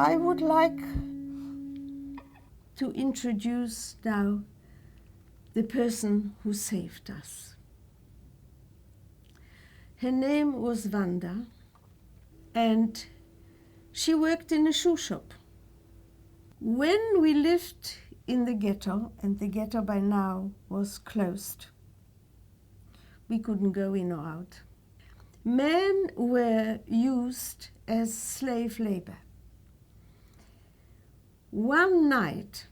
I would like to introduce now the person who saved us. Her name was Wanda, and she worked in a shoe shop. When we lived in the ghetto, and the ghetto by now was closed, we couldn't go in or out. Men were used as slave labor. One night,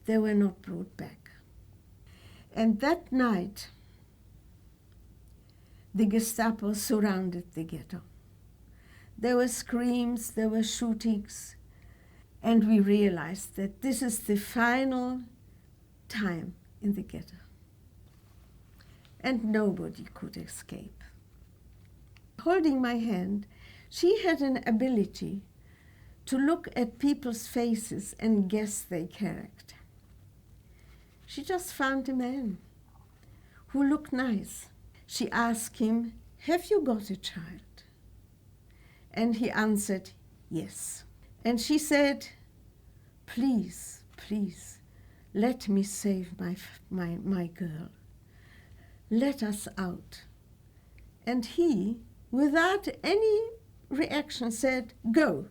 they were not brought back. And that night, the Gestapo surrounded the ghetto. There were screams, there were shootings, and we realized that this is the final time in the ghetto. And nobody could escape. Holding my hand, she had an ability to look at people's faces and guess their character. She just found a man who looked nice. She asked him, "Have you got a child?" And he answered, "Yes." And she said, "Please, please, let me save my girl. Let us out." And he, without any reaction, said, "Go,"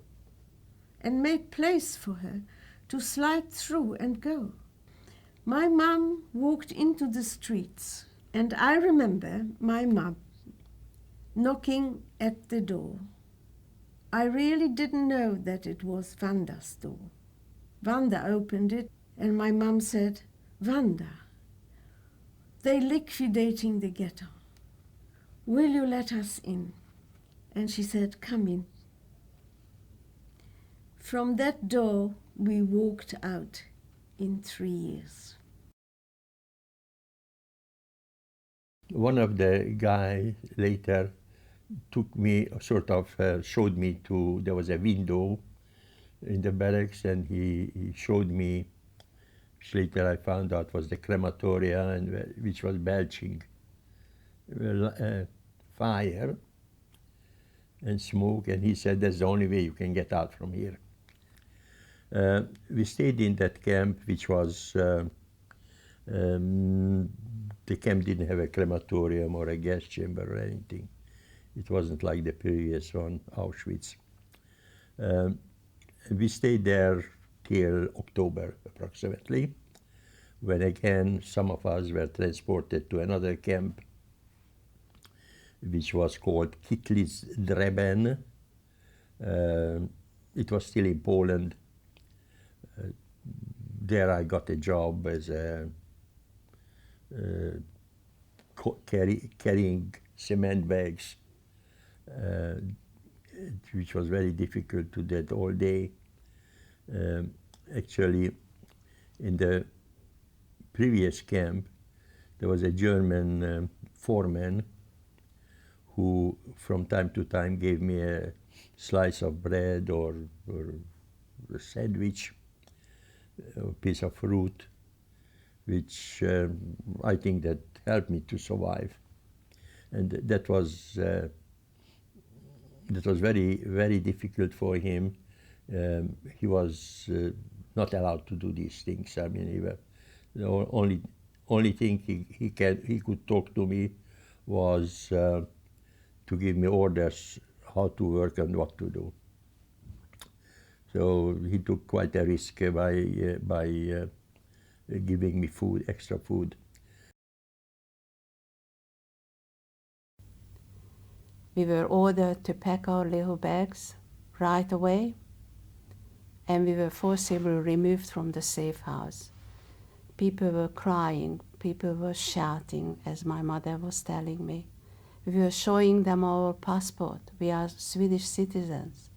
and made place for her to slide through and go. My mom walked into the streets, and I remember my mom knocking at the door. I really didn't know that it was Wanda's door. Wanda opened it, and my mom said, "Wanda, they're liquidating the ghetto. Will you let us in?" And she said, "Come in." From that door, we walked out in 3 years. One of the guys later took me, showed me to, there was a window in the barracks, and he showed me, which later I found out was the crematoria, and which was belching fire and smoke, and he said, "That's the only way you can get out from here." We stayed in that camp, which was, the camp didn't have a crematorium or a gas chamber or anything. It wasn't like the previous one, Auschwitz. We stayed there till October approximately, when again some of us were transported to another camp, which was called Kitlis-Dreben. It was still in Poland. There I got a job as a carrying cement bags, which was very difficult to do all day. Actually, in the previous camp, there was a German foreman who from time to time gave me a slice of bread or a sandwich, a piece of fruit, which I think that helped me to survive. And that was very, very difficult for him. He was not allowed to do these things. I mean, the only thing he could talk to me was to give me orders how to work and what to do. So he took quite a risk by giving me food, extra food. We were ordered to pack our little bags right away, and we were forcibly removed from the safe house. People were crying, people were shouting, as my mother was telling me. We were showing them our passport. We are Swedish citizens.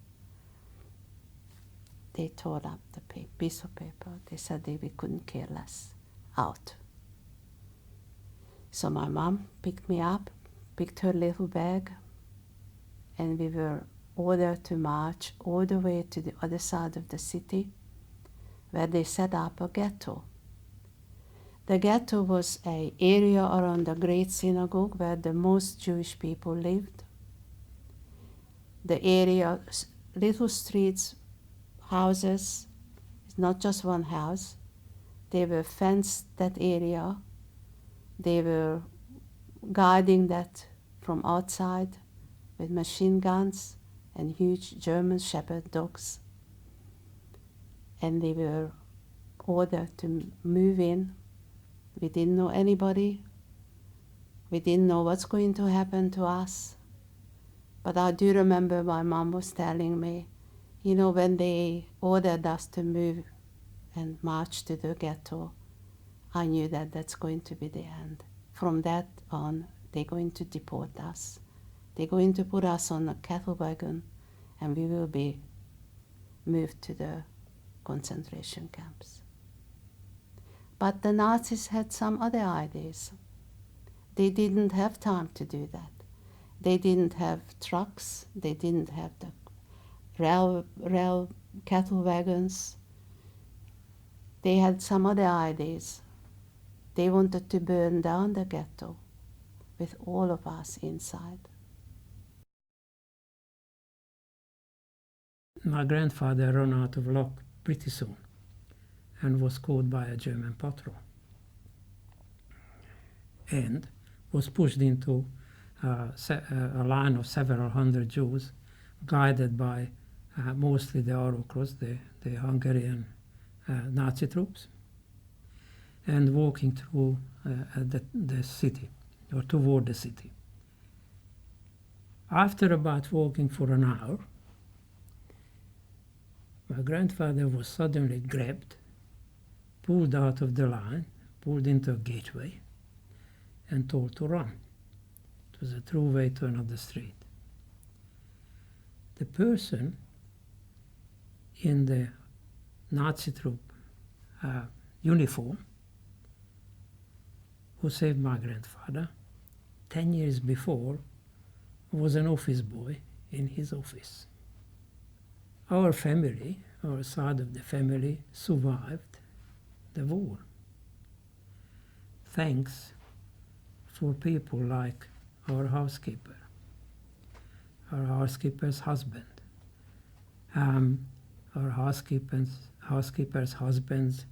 They tore up the piece of paper. They said we couldn't care less. Out. So my mom picked me up, picked her little bag, and we were ordered to march all the way to the other side of the city, where they set up a ghetto. The ghetto was an area around the Great Synagogue where the most Jewish people lived. The area, little streets houses. It's not just one house. They were fenced that area. They were guarding that from outside with machine guns and huge German Shepherd dogs. And they were ordered to move in. We didn't know anybody. We didn't know what's going to happen to us. But I do remember my mom was telling me, you know, when they ordered us to move and march to the ghetto, I knew that that's going to be the end. From that on, they're going to deport us. They're going to put us on a cattle wagon, and we will be moved to the concentration camps. But the Nazis had some other ideas. They didn't have time to do that. They didn't have trucks. They didn't have the rail cattle wagons. They had some other ideas. They wanted to burn down the ghetto with all of us inside. My grandfather ran out of luck pretty soon and was caught by a German patrol and was pushed into a line of several hundred Jews guided by mostly the Arokros, the Hungarian Nazi troops, and walking through the city, or toward the city. After about walking for an hour, my grandfather was suddenly grabbed, pulled out of the line, pulled into a gateway, and told to run. It was a true way to another street. The person in the Nazi troop uniform who saved my grandfather 10 years before was an office boy in his office. Our family, our side of the family, survived the war. Thanks for people like our housekeeper, our housekeeper's husband, our housekeeper's husband's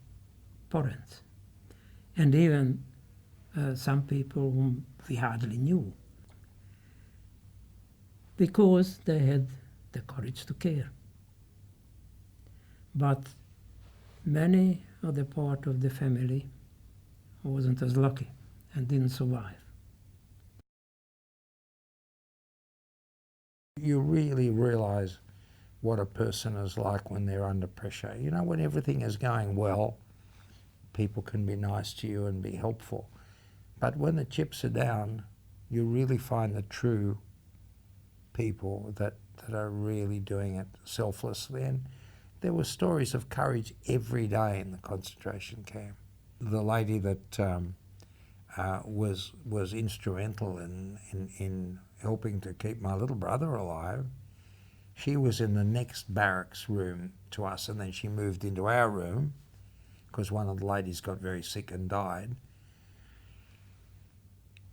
parents, and even some people whom we hardly knew, because they had the courage to care. But many other part of the family wasn't as lucky and didn't survive. You really realize what a person is like when they're under pressure. You know, when everything is going well, people can be nice to you and be helpful. But when the chips are down, you really find the true people that are really doing it selflessly. And there were stories of courage every day in the concentration camp. The lady that was instrumental in helping to keep my little brother alive, she was in the next barracks room to us, and then she moved into our room because one of the ladies got very sick and died.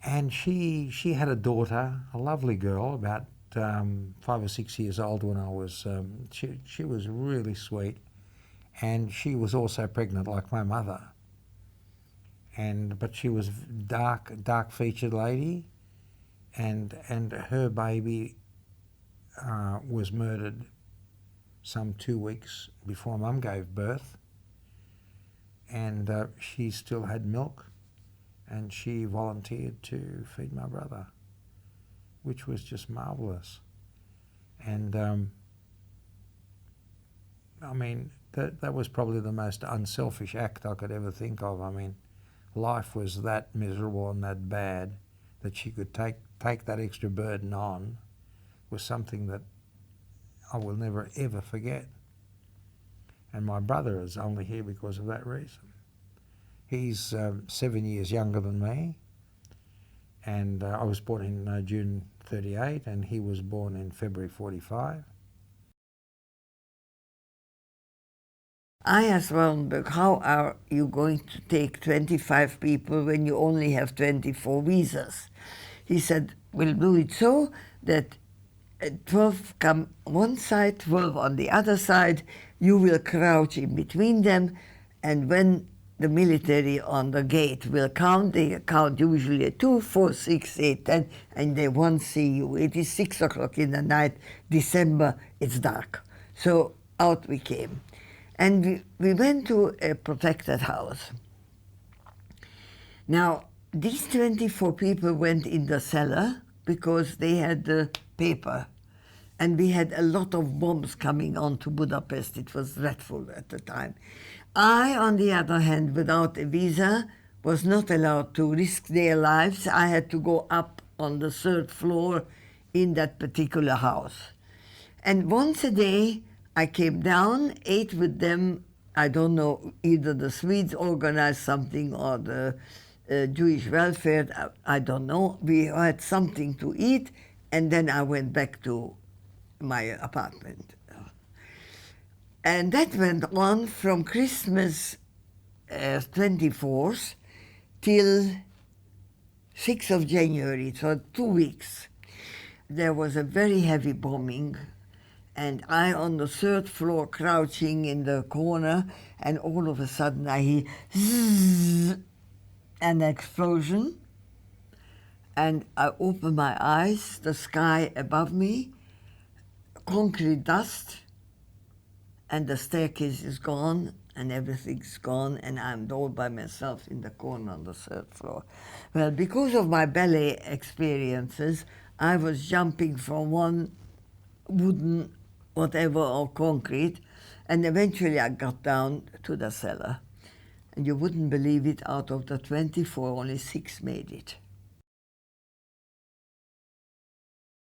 And she had a daughter, a lovely girl, about 5 or 6 years old when I was, she was really sweet, and she was also pregnant like my mother. But she was dark-featured lady, and her baby was murdered some 2 weeks before Mum gave birth, and she still had milk, and she volunteered to feed my brother, which was just marvellous. And I mean, that was probably the most unselfish act I could ever think of. I mean, life was that miserable and that bad that she could take that extra burden on was something that I will never ever forget. And my brother is only here because of that reason. He's 7 years younger than me, and I was born in June 38 and he was born in February 45. I asked Wallenberg, how are you going to take 25 people when you only have 24 visas? He said, we'll do it so that 12 come one side, 12 on the other side. You will crouch in between them, and when the military on the gate will count, they count usually at 2, 4, 6, 8, 10, and they won't see you. It is 6 o'clock in the night, December, it's dark. So out we came. And we went to a protected house. Now, these 24 people went in the cellar because they had the paper. And we had a lot of bombs coming on to Budapest. It was dreadful at the time. I, on the other hand, without a visa, was not allowed to risk their lives. I had to go up on the 3rd floor in that particular house. And once a day, I came down, ate with them. I don't know, either the Swedes organized something or the Jewish welfare, I don't know. We had something to eat, and then I went back to my apartment. And that went on from Christmas 24th till 6th of January, so 2 weeks. There was a very heavy bombing, and I on the 3rd floor crouching in the corner, and all of a sudden I hear zzz, an explosion, and I open my eyes, the sky above me, concrete dust, and the staircase is gone, and everything's gone, and I'm all by myself in the corner on the 3rd floor. Well, because of my ballet experiences, I was jumping from one wooden whatever or concrete, and eventually I got down to the cellar. And you wouldn't believe it, out of the 24, only 6 made it.